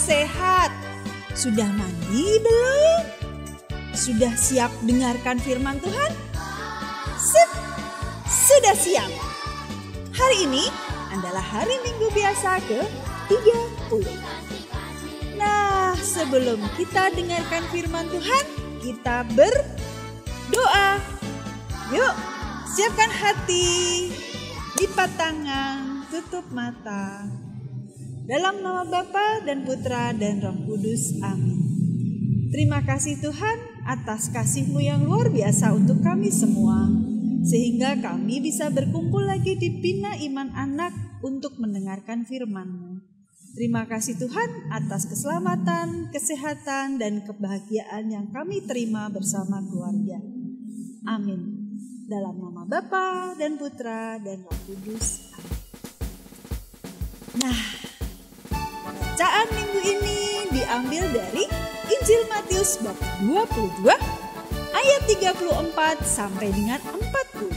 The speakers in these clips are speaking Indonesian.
sehat. Sudah mandi belum? Sudah siap dengarkan firman Tuhan? Sip, sudah siap. Hari ini adalah hari Minggu biasa ke-30. Nah, sebelum kita dengarkan firman Tuhan, kita berdoa. Yuk, siapkan hati, lipat tangan, tutup mata. Dalam nama Bapa dan Putra dan Roh Kudus, amin. Terima kasih Tuhan atas kasih-Mu yang luar biasa untuk kami semua. Sehingga kami bisa berkumpul lagi di Bina Iman Anak untuk mendengarkan firman-Mu. Terima kasih Tuhan atas keselamatan, kesehatan, dan kebahagiaan yang kami terima bersama keluarga. Amin. Dalam nama Bapa dan Putra dan Roh Kudus. Amin. Nah, bacaan minggu ini diambil dari Injil Matius bab 22 ayat 34 sampai dengan 40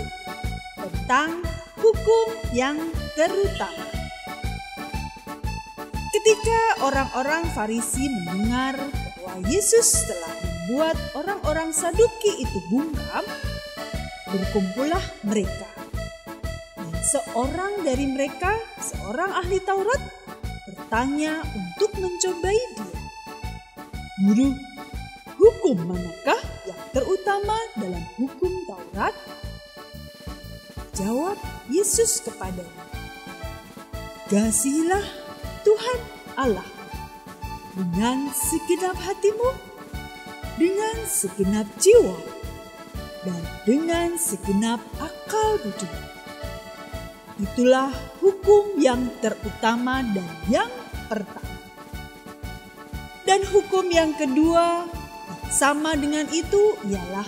tentang hukum yang terutama. Ketika orang-orang Farisi mendengar bahwa Yesus telah membuat orang-orang Saduki itu bungkam, berkumpullah mereka. Dan seorang dari mereka, seorang ahli Taurat, bertanya untuk mencobai dia. Guru, hukum manakah yang terutama dalam hukum Taurat? Jawab Yesus kepadanya, kasihilah Tuhan Allah dengan segenap hatimu, dengan segenap jiwa, dan dengan segenap akal budi. Itulah hukum yang terutama dan yang pertama. Dan hukum yang kedua sama dengan itu ialah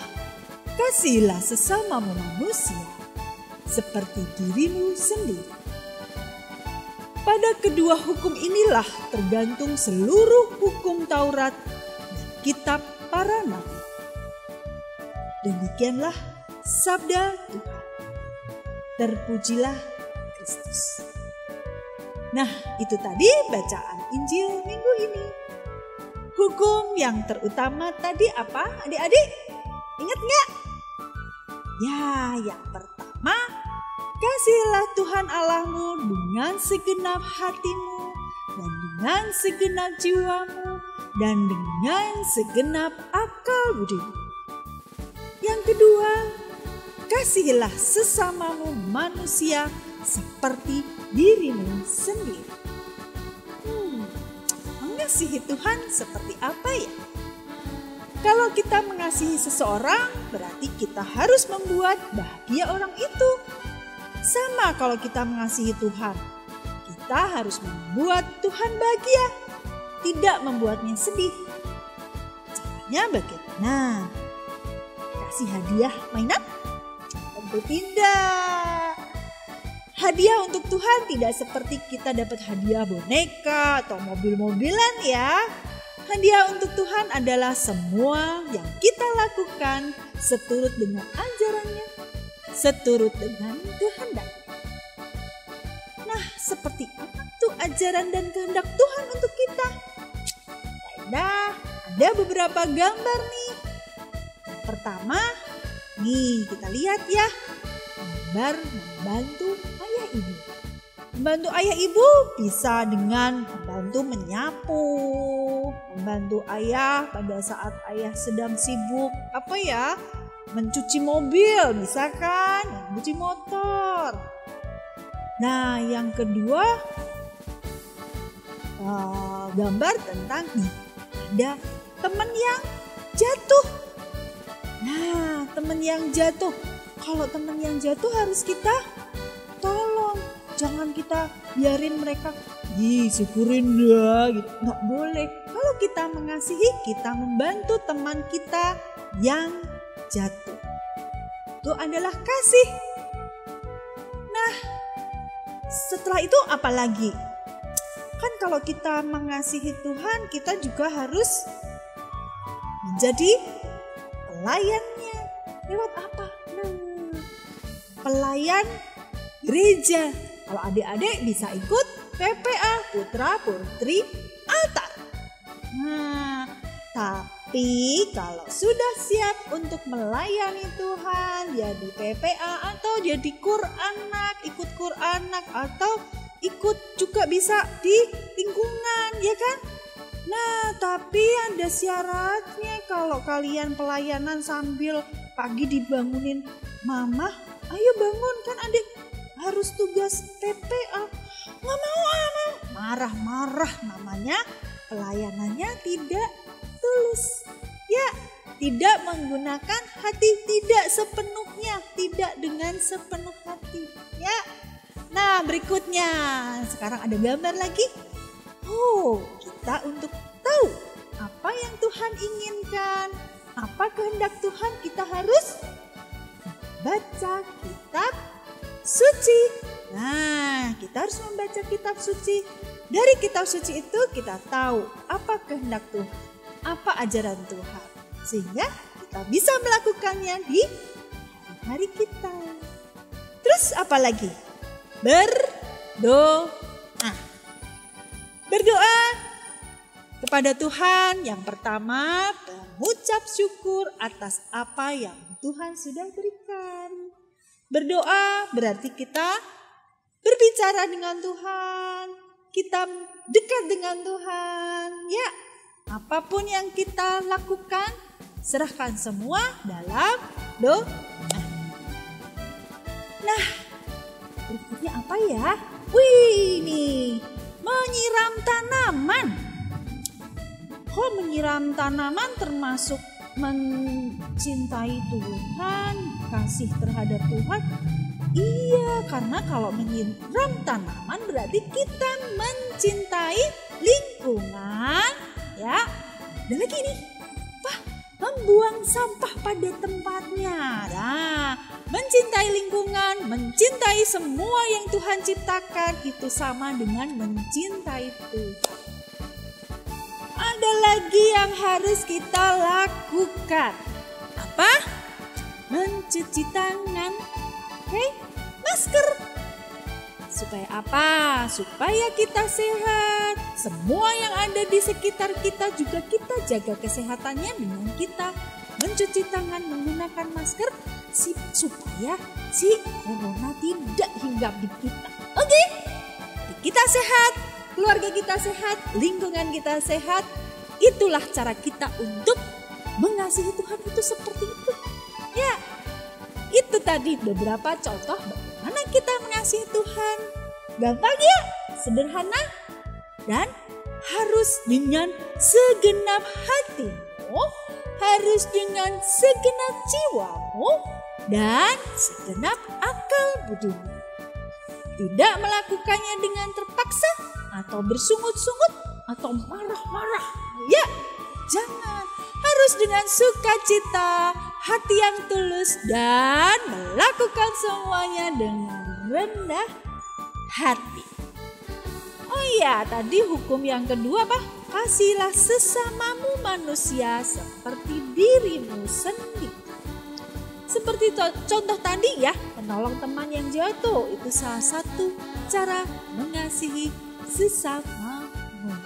kasihilah sesamamu manusia seperti dirimu sendiri. Pada kedua hukum inilah tergantung seluruh hukum Taurat dan kitab para nabi. Demikianlah sabda Tuhan. Terpujilah Kristus. Nah, itu tadi bacaan Injil minggu ini. Hukum yang terutama tadi apa, adik-adik? Ingat nggak? Ya, yang pertama, kasihilah Tuhan Allahmu dengan segenap hatimu, dan dengan segenap jiwamu, dan dengan segenap akal budimu. Yang kedua, kasihilah sesamamu manusia seperti dirimu sendiri. Mengasihi Tuhan seperti apa ya? Kalau kita mengasihi seseorang, berarti kita harus membuat bahagia orang itu. Sama kalau kita mengasihi Tuhan, kita harus membuat Tuhan bahagia, tidak membuatnya sedih. Caranya bagaimana? Kasih hadiah mainan? Tentu tidak. Hadiah untuk Tuhan tidak seperti kita dapat hadiah boneka atau mobil-mobilan ya. Hadiah untuk Tuhan adalah semua yang kita lakukan seturut dengan ajarannya, seturut dengan kehendaknya. Nah, seperti apa tuh ajaran dan kehendak Tuhan untuk kita? Nah, ada beberapa gambar nih. Yang pertama, nih kita lihat ya, gambar membantu ayah ibu. Membantu ayah ibu bisa dengan membantu menyapu, membantu ayah pada saat ayah sedang sibuk mencuci mobil, misalkan mencuci motor. Nah, yang kedua gambar tentang ada teman yang jatuh. Nah, teman yang jatuh. Kalau teman yang jatuh harus kita tolong. Jangan kita biarin mereka syukurin dah gitu. Nggak boleh. Kalau kita mengasihi, kita membantu teman kita yang jatuh. Itu adalah kasih. Nah, setelah itu apa lagi? Kan kalau kita mengasihi Tuhan, kita juga harus menjadi pelayannya. Lewat apa? Nah, pelayan gereja. Kalau adik-adik bisa ikut PPA Putra Putri Altar. Nah, tapi kalau sudah siap untuk melayani Tuhan, dia di PPA atau dia di Quranak, ikut Quranak atau ikut juga bisa di lingkungan, ya kan? Nah, tapi ada syaratnya kalau kalian pelayanan sambil pagi dibangunin, "Mama, ayo bangun, kan adik harus tugas PPA." "Nggak mau, Mama." Marah-marah, namanya pelayanannya tidak tulus. Ya, tidak menggunakan hati, tidak sepenuhnya, tidak dengan sepenuh hati. Ya. Nah, berikutnya, sekarang ada gambar lagi. Kita untuk tahu apa yang Tuhan inginkan, apa kehendak Tuhan, kita harus baca kitab suci. Nah, kita harus membaca kitab suci. Dari kitab suci itu kita tahu apa kehendak Tuhan, apa ajaran Tuhan. Sehingga kita bisa melakukannya di hari kita. Terus apa lagi? Berdoa. Berdoa kepada Tuhan yang pertama, mengucap syukur atas apa yang Tuhan sudah berikan. Berdoa berarti kita berbicara dengan Tuhan, kita dekat dengan Tuhan. Ya, apapun yang kita lakukan, serahkan semua dalam doa. Nah, berikutnya apa ya? Nih, menyiram tanaman. Menyiram tanaman termasuk mencintai Tuhan, kasih terhadap Tuhan. Iya, karena kalau menyiram tanaman berarti kita mencintai lingkungan, ya. Dan lagi nih, membuang sampah pada tempatnya. Nah, mencintai lingkungan, mencintai semua yang Tuhan ciptakan itu sama dengan mencintai Tuhan. Ada lagi yang harus kita lakukan. Apa? Mencuci tangan. Masker. Supaya apa? Supaya kita sehat. Semua yang ada di sekitar kita juga kita jaga kesehatannya dengan kita mencuci tangan, menggunakan masker supaya si corona tidak hinggap di kita. Oke? Kita sehat, keluarga kita sehat, lingkungan kita sehat. Itulah cara kita untuk mengasihi Tuhan itu seperti itu. Ya, itu tadi beberapa contoh bagaimana kita mengasihi Tuhan. Gampang ya, sederhana, dan harus dengan segenap hatimu, harus dengan segenap jiwamu, dan segenap akal budimu. Tidak melakukannya dengan terpaksa atau bersungut-sungut atau marah-marah. Ya, jangan. Harus dengan sukacita, hati yang tulus, dan melakukan semuanya dengan rendah hati. Oh iya, tadi hukum yang kedua apa? Kasihilah sesamamu manusia seperti dirimu sendiri. Seperti contoh tadi ya, menolong teman yang jatuh itu salah satu cara mengasihi sesamamu.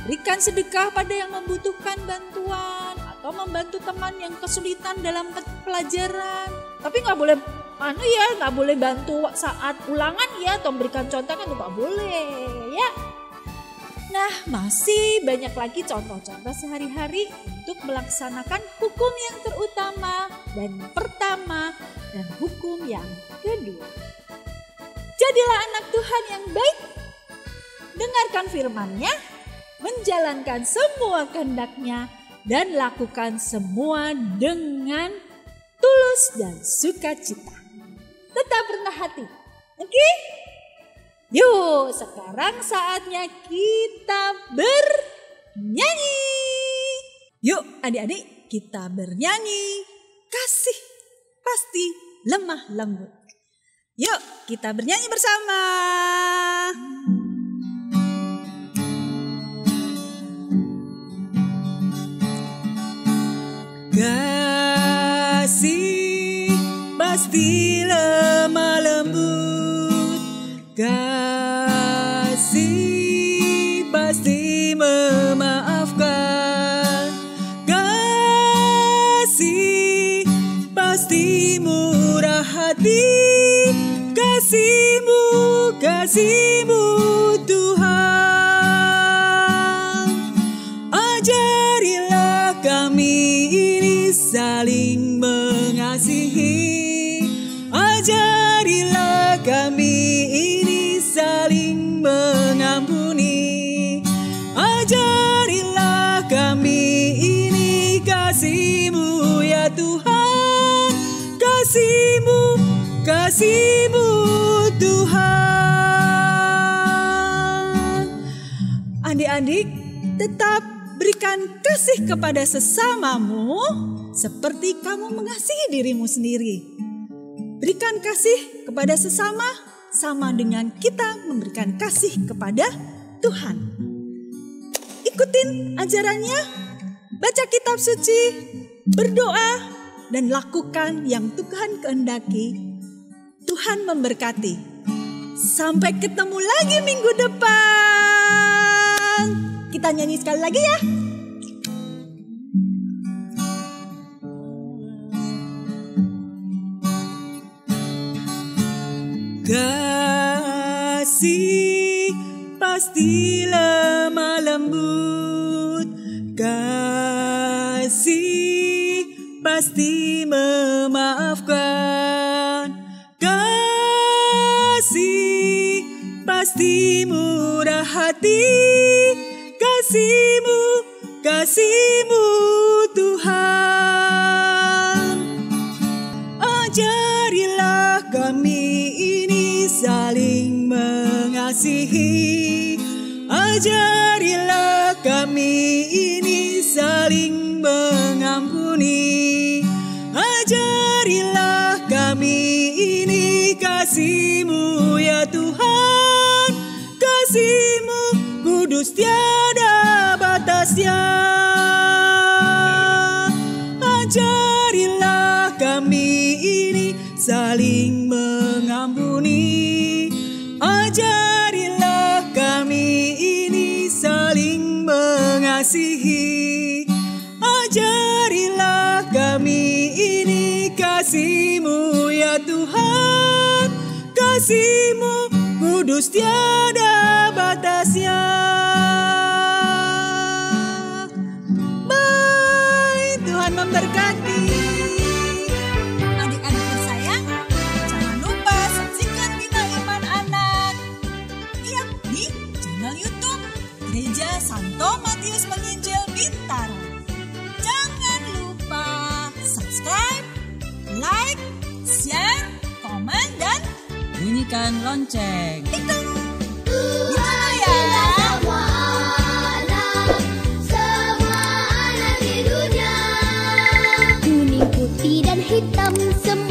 Berikan sedekah pada yang membutuhkan bantuan atau membantu teman yang kesulitan dalam pelajaran. Tapi nggak boleh bantu saat ulangan ya, atau memberikan contohkan itu nggak boleh ya. Nah, masih banyak lagi contoh-contoh sehari-hari untuk melaksanakan hukum yang terutama dan pertama dan hukum yang kedua. Jadilah anak Tuhan yang baik, dengarkan firman-Nya, menjalankan semua kehendak-Nya, dan lakukan semua dengan tulus dan sukacita. Tetap rendah hati, oke? Yuk, sekarang saatnya kita bernyanyi. Yuk adik-adik, kita bernyanyi. Kasih pasti lemah lembut. Yuk kita bernyanyi bersama. Kasih pasti lemah lembut, kasih pasti memaafkan, kasih-Mu Tuhan. Ajarilah kami ini saling mengasihi. Ajarilah kami ini saling mengampuni. Ajarilah kami ini kasih-Mu ya Tuhan. Kasih-Mu, kasih-Mu Tuhan. Adik-adik, tetap berikan kasih kepada sesamamu seperti kamu mengasihi dirimu sendiri. Berikan kasih kepada sesama sama dengan kita memberikan kasih kepada Tuhan. Ikutin ajarannya, baca kitab suci, berdoa, dan lakukan yang Tuhan kehendaki. Tuhan memberkati. Sampai ketemu lagi minggu depan. Kita nyanyi sekali lagi ya. Kasih pasti lemah lembut. Kasih pasti memaafkan. Kasih pasti murah hati. Kasih-Mu, kasih-Mu Tuhan. Ajarilah kami ini saling mengasihi. Ajarilah kami ini saling mengampuni. Ajarilah kami ini kasih-Mu ya Tuhan. Kasih-Mu kudus tiada batasnya. Ajarilah kami ini saling mengampuni. Ajarilah kami ini saling mengasihi. Ajarilah kami ini kasih-Mu ya Tuhan. Kasih-Mu kudus tiada batasnya. Bye, Tuhan memberkati. Adik-adik tersayang, jangan lupa saksikan Bina Iman Anak di channel YouTube Gereja Santo Matius Menginjil Bintaro. Jangan lupa subscribe, like, share, komen, dan bunyikan lonceng. tiktok. Gitu ya. Semua anak di dunia, kuning, putih, dan hitam, semua